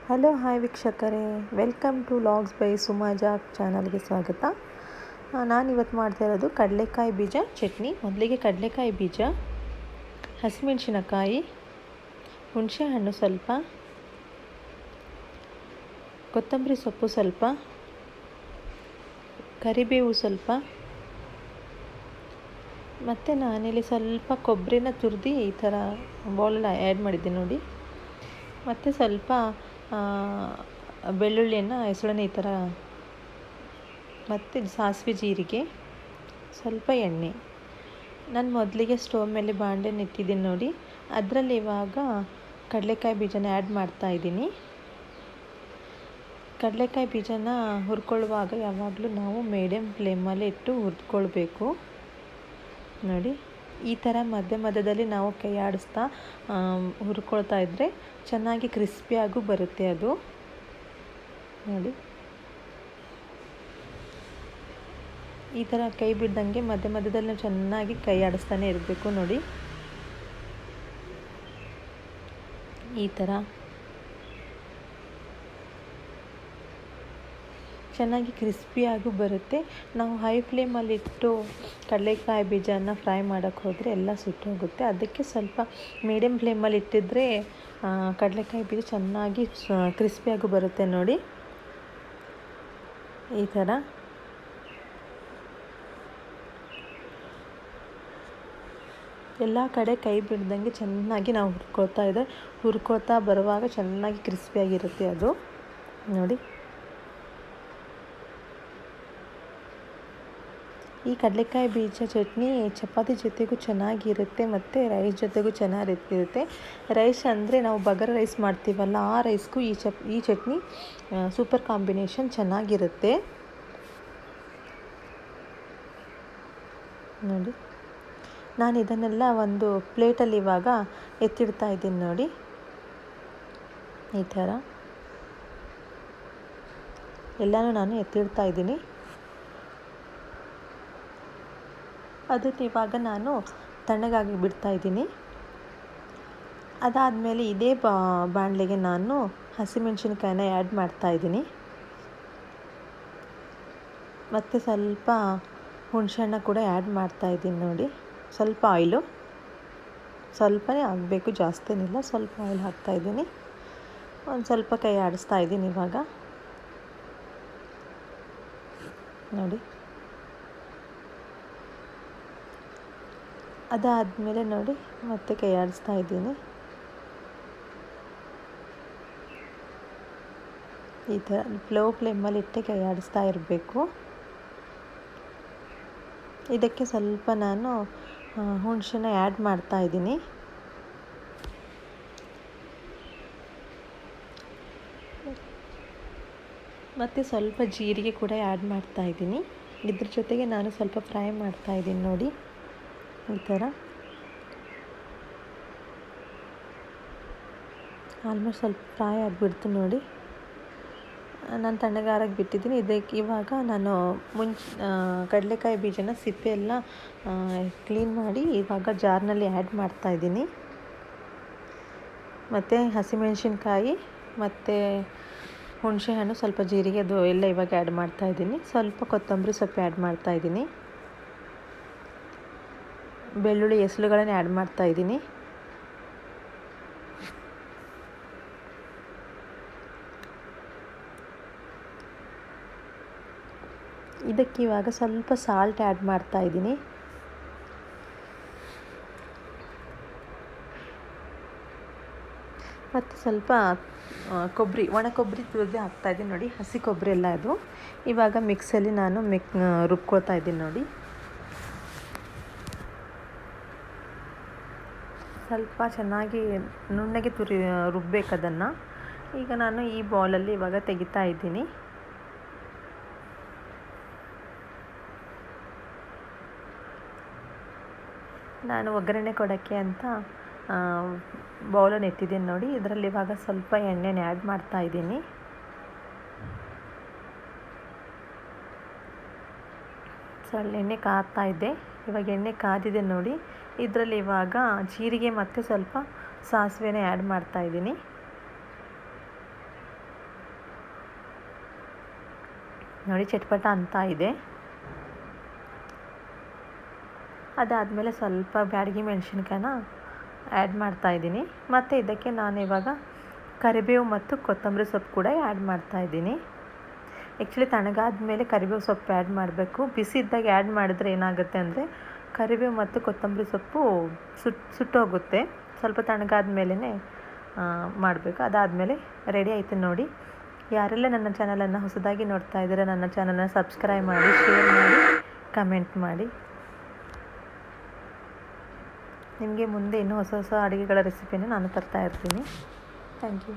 Hello hi ವೀಕ್ಷಕರೇ, welcome to logs by ಸುಮಾಜಾ ಚಾನಲ್ಗೆ ಸ್ವಾಗತ. ನಾನಿವತ್ತು ಮಾಡ್ತಾ ಇರೋದು ಕಡಲೆಕಾಯಿ ಬೀಜ ಚಟ್ನಿ. ಮೊದಲಿಗೆ ಕಡಲೆಕಾಯಿ ಬೀಜ, ಹಸಿಮೆಣಸಿನಕಾಯಿ, ಹುಣಸೆಹಣ್ಣು ಸ್ವಲ್ಪ, ಕೊತ್ತಂಬರಿ ಸೊಪ್ಪು ಸ್ವಲ್ಪ, ಕರಿಬೇವು ಸ್ವಲ್ಪ, ಮತ್ತು ನಾನಿಲ್ಲಿ ಸ್ವಲ್ಪ ಕೊಬ್ಬರಿನ ತುರಿದು ಈ ಥರ ಬೌಲಲ್ಲಿ ಆ್ಯಡ್ ಮಾಡಿದ್ದೆ ನೋಡಿ. ಮತ್ತು ಸ್ವಲ್ಪ ಬೆಳ್ಳುಳ್ಳಿಯನ್ನು ಹೆಸಳನ್ನು ಈ ಥರ, ಮತ್ತು ಸಾಸಿವೆ ಜೀರಿಗೆ, ಸ್ವಲ್ಪ ಎಣ್ಣೆ. ನಾನು ಮೊದಲಿಗೆ ಸ್ಟೋವ್ ಮೇಲೆ ಬಾಣಲೆನ ಇಟ್ಟಿದ್ದೀನಿ ನೋಡಿ. ಅದರಲ್ಲಿ ಇವಾಗ ಕಡಲೆಕಾಯಿ ಬೀಜನ ಆ್ಯಡ್ ಮಾಡ್ತಾಯಿದ್ದೀನಿ. ಕಡಲೆಕಾಯಿ ಬೀಜನ ಹುರ್ಕೊಳ್ಳುವಾಗ ಯಾವಾಗಲೂ ನಾವು ಮೀಡಿಯಮ್ ಫ್ಲೇಮಲ್ಲಿ ಇಟ್ಟು ಹುರ್ಕೊಳ್ಬೇಕು ನೋಡಿ. ಈ ಥರ ಮಧ್ಯ ಮಧ್ಯದಲ್ಲಿ ನಾವು ಕೈ ಆಡಿಸ್ತಾ ಹುರ್ಕೊಳ್ತಾ ಇದ್ದರೆ ಚೆನ್ನಾಗಿ ಕ್ರಿಸ್ಪಿಯಾಗೂ ಬರುತ್ತೆ ಅದು ನೋಡಿ. ಈ ಥರ ಕೈ ಬಿಡ್ದಂಗೆ ಮಧ್ಯ ಮಧ್ಯದಲ್ಲಿ ನಾವು ಚೆನ್ನಾಗಿ ಕೈ ಆಡಿಸ್ತಾನೆ ಇರಬೇಕು ನೋಡಿ. ಈ ಥರ ಚೆನ್ನಾಗಿ ಕ್ರಿಸ್ಪಿಯಾಗೂ ಬರುತ್ತೆ. ನಾವು ಹೈ ಫ್ಲೇಮಲ್ಲಿಟ್ಟು ಕಡಲೆಕಾಯಿ ಬೀಜನ ಫ್ರೈ ಮಾಡೋಕ್ಕೆ ಹೋದರೆ ಎಲ್ಲ ಸುಟ್ಟೋಗುತ್ತೆ. ಅದಕ್ಕೆ ಸ್ವಲ್ಪ ಮೀಡಿಯಮ್ ಫ್ಲೇಮಲ್ಲಿ ಇಟ್ಟಿದ್ರೆ ಕಡಲೆಕಾಯಿ ಬೀಜ ಚೆನ್ನಾಗಿ ಕ್ರಿಸ್ಪಿಯಾಗೂ ಬರುತ್ತೆ ನೋಡಿ. ಈ ಥರ ಎಲ್ಲ ಕಡೆ ಕೈ ಬಿಡ್ದಂಗೆ ಚೆನ್ನಾಗಿ ನಾವು ಹುರ್ಕೊಳ್ತಾ ಬರುವಾಗ ಚೆನ್ನಾಗಿ ಕ್ರಿಸ್ಪಿಯಾಗಿರುತ್ತೆ ಅದು ನೋಡಿ. ಈ ಕಡಲೆಕಾಯಿ ಬೀಜ ಚಟ್ನಿ ಚಪಾತಿ ಜೊತೆಗೂ ಚೆನ್ನಾಗಿರುತ್ತೆ, ಮತ್ತು ರೈಸ್ ಜೊತೆಗೂ ಚೆನ್ನಾಗಿರುತ್ತೆ. ರೈಸ್ ಅಂದರೆ ನಾವು ಬಗರ್ ರೈಸ್ ಮಾಡ್ತೀವಲ್ಲ, ಆ ರೈಸ್ಗೂ ಈ ಚಟ್ನಿ ಸೂಪರ್ ಕಾಂಬಿನೇಷನ್ ಚೆನ್ನಾಗಿರುತ್ತೆ ನೋಡಿ. ನಾನು ಇದನ್ನೆಲ್ಲ ಒಂದು ಪ್ಲೇಟಲ್ಲಿ ಇವಾಗ ಎತ್ತಿಡ್ತಾ ಇದ್ದೀನಿ ನೋಡಿ. ಈ ಥರ ಎಲ್ಲನೂ ನಾನು ಎತ್ತಿಡ್ತಾ ಇದ್ದೀನಿ. ಅದನ್ನು ಇವಾಗ ನಾನು ತಣ್ಣಗಾಗಿ ಬಿಡ್ತಾ ಇದ್ದೀನಿ. ಅದಾದಮೇಲೆ ಇದೇ ಬಾಣಲೆಗೆ ನಾನು ಹಸಿಮೆಣಸಿನ್ಕಾಯಿನ ಆ್ಯಡ್ ಮಾಡ್ತಾಯಿದ್ದೀನಿ. ಮತ್ತು ಸ್ವಲ್ಪ ಹುಣಸೆಹಣ್ಣು ಕೂಡ ಆ್ಯಡ್ ಮಾಡ್ತಾಯಿದ್ದೀನಿ ನೋಡಿ. ಸ್ವಲ್ಪ ಆಯಿಲು, ಸ್ವಲ್ಪನೇ ಆಗಬೇಕು, ಜಾಸ್ತಿನಿಲ್ಲ, ಸ್ವಲ್ಪ ಆಯಿಲ್ ಹಾಕ್ತಾಯಿದ್ದೀನಿ. ಒಂದು ಸ್ವಲ್ಪ ಕೈ ಆಡಿಸ್ತಾ ಇದ್ದೀನಿ ಇವಾಗ ನೋಡಿ. ಅದಾದಮೇಲೆ ನೋಡಿ ಮತ್ತೆ ಕೈ ಆಡಿಸ್ತಾ ಇದ್ದೀನಿ. ಈ ಥರ ಲೋ ಫ್ಲೇಮಲ್ಲಿ ಇಟ್ಟೆ ಕೈ ಆಡಿಸ್ತಾ ಇರಬೇಕು. ಇದಕ್ಕೆ ಸ್ವಲ್ಪ ನಾನು ಹುಣಸೆನ ಆ್ಯಡ್ ಮಾಡ್ತಾ ಇದ್ದೀನಿ. ಮತ್ತು ಸ್ವಲ್ಪ ಜೀರಿಗೆ ಕೂಡ ಆ್ಯಡ್ ಮಾಡ್ತಾ ಇದ್ದೀನಿ. ಇದ್ರ ಜೊತೆಗೆ ನಾನು ಸ್ವಲ್ಪ ಫ್ರೈ ಮಾಡ್ತಾ ಇದ್ದೀನಿ ನೋಡಿ. ಈ ಥರ ಆಲ್ಮೋಸ್ಟ್ ಸ್ವಲ್ಪ ಫ್ರೈ ಆಗಿಬಿಡ್ತು ನೋಡಿ. ನಾನು ತಣ್ಣಗಾರಕ್ಕೆ ಬಿಟ್ಟಿದ್ದೀನಿ. ಇದಕ್ಕೆ ಇವಾಗ ನಾನು ಕಡಲೆಕಾಯಿ ಬೀಜನ ಸಿಪ್ಪೆ ಎಲ್ಲ ಕ್ಲೀನ್ ಮಾಡಿ ಇವಾಗ ಜಾರ್ನಲ್ಲಿ ಆ್ಯಡ್ ಮಾಡ್ತಾಯಿದ್ದೀನಿ. ಮತ್ತು ಹಸಿಮೆಣಸಿನ್ಕಾಯಿ ಮತ್ತು ಹುಣಸೆಹಣ್ಣು, ಸ್ವಲ್ಪ ಜೀರಿಗೆ, ಅದು ಎಲ್ಲ ಇವಾಗ ಆ್ಯಡ್ ಮಾಡ್ತಾಯಿದ್ದೀನಿ. ಸ್ವಲ್ಪ ಕೊತ್ತಂಬರಿ ಸೊಪ್ಪು ಆ್ಯಡ್ ಮಾಡ್ತಾಯಿದ್ದೀನಿ. ಬೆಳ್ಳುಳ್ಳಿ ಹೆಸರುಗಳನ್ನ ಆ್ಯಡ್ ಮಾಡ್ತಾಯಿದ್ದೀನಿ. ಇದಕ್ಕೆ ಇವಾಗ ಸ್ವಲ್ಪ ಸಾಲ್ಟ್ ಆ್ಯಡ್ ಮಾಡ್ತಾಯಿದ್ದೀನಿ. ಮತ್ತು ಸ್ವಲ್ಪ ಒಣ ಕೊಬ್ಬರಿ ತುರಿದು ಹಾಕ್ತಾಯಿದ್ದೀನಿ ನೋಡಿ. ಹಸಿ ಕೊಬ್ಬರಿ ಎಲ್ಲ ಅದು ಇವಾಗ ಮಿಕ್ಸಲ್ಲಿ ನಾನು ರುಬ್ಕೊಳ್ತಾ ಇದ್ದೀನಿ ನೋಡಿ. ಸ್ವಲ್ಪ ಚೆನ್ನಾಗಿ ನುಣ್ಣಗೆ ರುಬ್ಬೇಕು ಅದನ್ನು. ಈಗ ನಾನು ಈ ಬೌಲಲ್ಲಿ ಇವಾಗ ತೆಗಿತಾ ಇದ್ದೀನಿ. ನಾನು ಒಗ್ಗರಣೆ ಕೊಡೋಕ್ಕೆ ಅಂತ ಬೌಲನ್ನು ಇಟ್ಟಿದ್ದೀನಿ ನೋಡಿ. ಇದರಲ್ಲಿ ಇವಾಗ ಸ್ವಲ್ಪ ಎಣ್ಣೆನ ಆ್ಯಡ್ ಮಾಡ್ತಾ ಇದ್ದೀನಿ. ಎಣ್ಣೆ ಕಾಯ್ತಾ ಇದ್ದೆ. ಇವಾಗ ಎಣ್ಣೆ ಕಾದಿದೆ ನೋಡಿ. ಇದರಲ್ಲಿ ಇವಾಗ ಜೀರಿಗೆ ಮತ್ತು ಸ್ವಲ್ಪ ಸಾಸಿವೆನ ಆ್ಯಡ್ ಮಾಡ್ತಾಯಿದ್ದೀನಿ. ನೋಡಿ ಚಟ್ಪಟ ಅಂತ ಇದೆ. ಅದಾದಮೇಲೆ ಸ್ವಲ್ಪ ಬ್ಯಾಡಗಿ ಮೆಣಸಿನ್ಕಾಯನ್ನ ಆ್ಯಡ್ ಮಾಡ್ತಾಯಿದ್ದೀನಿ. ಮತ್ತು ಇದಕ್ಕೆ ನಾನು ಇವಾಗ ಕರಿಬೇವು ಮತ್ತು ಕೊತ್ತಂಬರಿ ಸೊಪ್ಪು ಕೂಡ ಆ್ಯಡ್ ಮಾಡ್ತಾಯಿದ್ದೀನಿ. ಆ್ಯಕ್ಚುಲಿ ತಣ್ಣಗಾದ ಮೇಲೆ ಕರಿಬೇವು ಸೊಪ್ಪು ಆ್ಯಡ್ ಮಾಡಬೇಕು. ಬಿಸಿ ಇದ್ದಾಗ ಆ್ಯಡ್ ಮಾಡಿದ್ರೆ ಏನಾಗುತ್ತೆ ಅಂದರೆ ಕರಿಬೇವು ಮತ್ತು ಕೊತ್ತಂಬರಿ ಸೊಪ್ಪು ಸುಟ್ಟೋಗುತ್ತೆ. ಸ್ವಲ್ಪ ತಣ್ಣಗಾದ ಮೇಲೇ ಮಾಡಬೇಕು. ಅದಾದಮೇಲೆ ರೆಡಿ ಆಯಿತು ನೋಡಿ. ಯಾರೆಲ್ಲ ನನ್ನ ಚಾನಲನ್ನು ಹೊಸದಾಗಿ ನೋಡ್ತಾ ಇದ್ದೀರಾ ನನ್ನ ಚಾನಲನ್ನು ಸಬ್ಸ್ಕ್ರೈಬ್ ಮಾಡಿ, ಶೇರ್ ಮಾಡಿ, ಕಮೆಂಟ್ ಮಾಡಿ. ನಿಮಗೆ ಮುಂದೆ ಇನ್ನೂ ಹೊಸ ಹೊಸ ಅಡುಗೆಗಳ ರೆಸಿಪಿಯನ್ನು ನಾನು ತರ್ತಾ ಇರ್ತೀನಿ. Thank you.